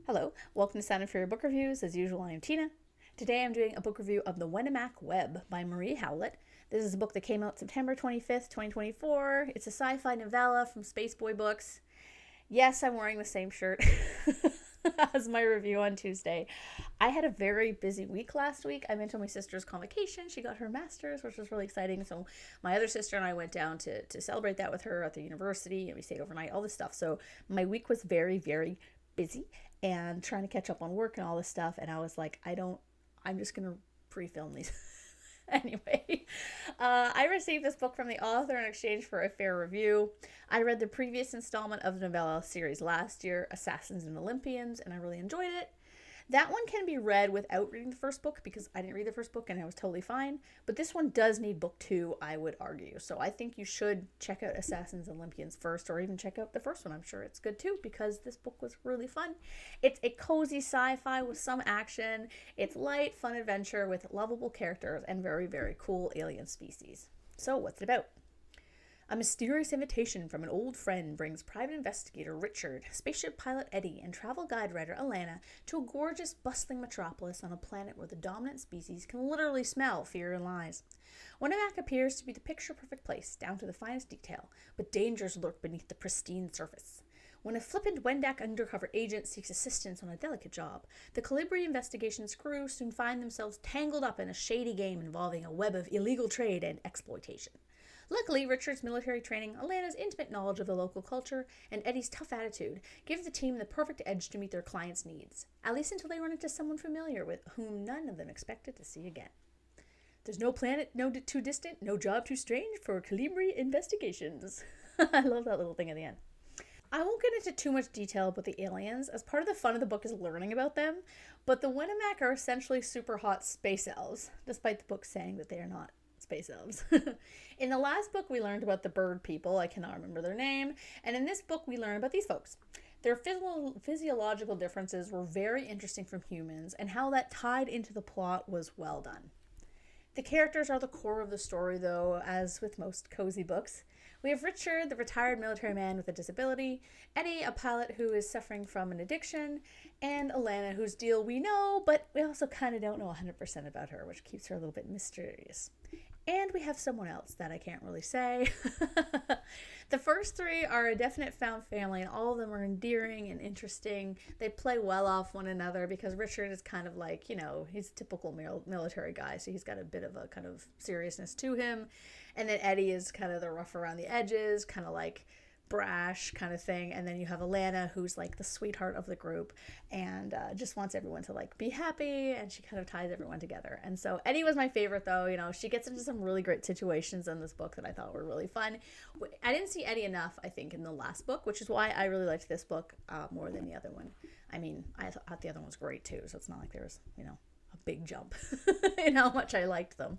Hello, welcome to Sound and Fury Book Reviews. As usual, I am Tina. Today I'm doing a book review of The Wenamak Web by Marie Howalt. This is a book that came out September 25th, 2024. It's a sci-fi novella from Spaceboy Books. Yes, I'm wearing the same shirt as my review on Tuesday. I had a very busy week last week. I went to my sister's convocation. She got her master's, which was really exciting. So my other sister and I went down to celebrate that with her at the university, and we stayed overnight, all this stuff. So my week was very, very busy and trying to catch up on work and all this stuff. And I was like, I'm just going to pre-film these. Anyway, I received this book from the author in exchange for a fair review. I read the previous installment of the novella series last year, Assassins and Olympians, and I really enjoyed it. That one can be read without reading the first book because I didn't read the first book and I was totally fine. But this one does need book two, I would argue. So I think you should check out Assassins and Olympians first, or even check out the first one. I'm sure it's good too because this book was really fun. It's a cozy sci-fi with some action. It's light, fun adventure with lovable characters and very, very cool alien species. So what's it about? A mysterious invitation from an old friend brings private investigator Richard, spaceship pilot Eddie, and travel guide writer Alana to a gorgeous, bustling metropolis on a planet where the dominant species can literally smell fear and lies. Wenamak appears to be the picture-perfect place, down to the finest detail, but dangers lurk beneath the pristine surface. When a flippant Wendak undercover agent seeks assistance on a delicate job, the Calibri investigation's crew soon find themselves tangled up in a shady game involving a web of illegal trade and exploitation. Luckily, Richard's military training, Alana's intimate knowledge of the local culture, and Eddie's tough attitude give the team the perfect edge to meet their clients' needs, at least until they run into someone familiar with whom none of them expected to see again. There's no planet too distant, no job too strange for Calibri investigations. I love that little thing at the end. I won't get into too much detail about the aliens, as part of the fun of the book is learning about them, but the Wenamak are essentially super hot space elves, despite the book saying that they are not space elves. In the last book, we learned about the bird people. I cannot remember their name. And in this book, we learn about these folks. Their physiological differences were very interesting from humans, and how that tied into the plot was well done. The characters are the core of the story, though, as with most cozy books. We have Richard, the retired military man with a disability, Eddie, a pilot who is suffering from an addiction, and Alana, whose deal we know, but we also kind of don't know 100% about her, which keeps her a little bit mysterious. And we have someone else that I can't really say. The first three are a definite found family, and all of them are endearing and interesting. They play well off one another because Richard is kind of like, he's a typical military guy, so he's got a bit of a kind of seriousness to him. And then Eddie is kind of the rough around the edges, kind of like brash kind of thing. And then you have Alana, who's like the sweetheart of the group and just wants everyone to like be happy, and she kind of ties everyone together. And so Eddie was my favorite, though. She gets into some really great situations in this book that I thought were really fun. I didn't see Eddie enough, I think, in the last book, which is why I really liked this book more than the other one. I mean, I thought the other one was great too, so it's not like there was a big jump in how much I liked them.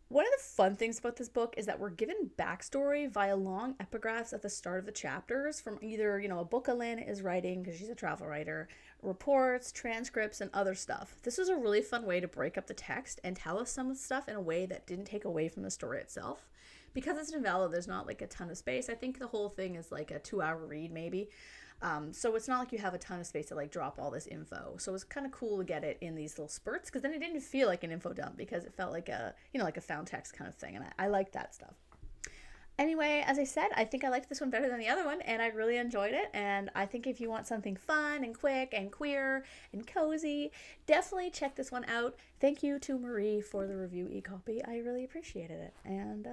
One of the fun things about this book is that we're given backstory via long epigraphs at the start of the chapters from either, a book Alana is writing because she's a travel writer, reports, transcripts, and other stuff. This was a really fun way to break up the text and tell us some stuff in a way that didn't take away from the story itself. Because it's a novella, there's not like a ton of space. I think the whole thing is like a 2-hour read maybe. So it's not like you have a ton of space to like drop all this info. So it's kind of cool to get it in these little spurts, because then it didn't feel like an info dump, because it felt like like a found text kind of thing. And I like that stuff. Anyway, as I said, I think I liked this one better than the other one, and I really enjoyed it. And I think if you want something fun and quick and queer and cozy, definitely check this one out. Thank you to Marie for the review e-copy. I really appreciated it. And